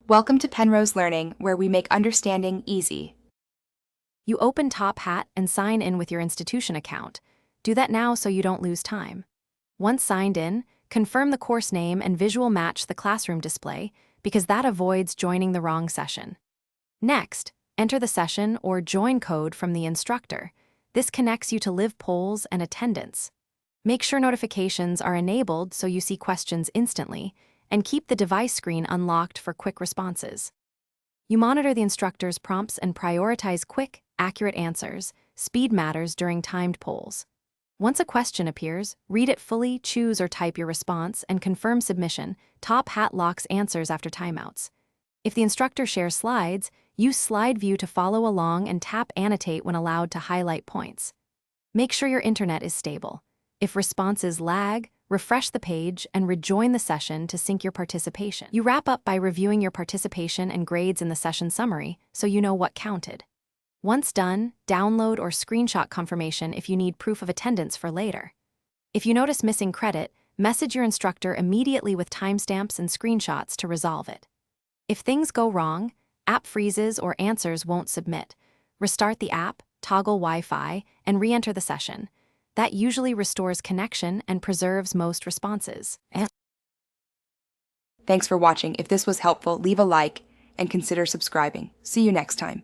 Welcome to Penrose Learning, where we make understanding easy. You open Top Hat and sign in with your institution account. Do that now so you don't lose time. Once signed in, confirm the course name and visual match the classroom display because that avoids joining the wrong session. Next, enter the session or join code from the instructor. This connects you to live polls and attendance. Make sure notifications are enabled so you see questions instantly, and keep the device screen unlocked for quick responses. You monitor the instructor's prompts and prioritize quick, accurate answers. Speed matters during timed polls. Once a question appears, read it fully, choose or type your response, and confirm submission. Top Hat locks answers after timeouts. If the instructor shares slides, use Slide View to follow along and tap Annotate when allowed to highlight points. Make sure your internet is stable. If responses lag, refresh the page and rejoin the session to sync your participation. You wrap up by reviewing your participation and grades in the session summary so you know what counted. Once done, download or screenshot confirmation if you need proof of attendance for later. If you notice missing credit, message your instructor immediately with timestamps and screenshots to resolve it. If things go wrong, app freezes or answers won't submit, restart the app, toggle Wi-Fi, and re-enter the session. That usually restores connection and preserves most responses. Thanks for watching. If this was helpful, leave a like and consider subscribing. See you next time.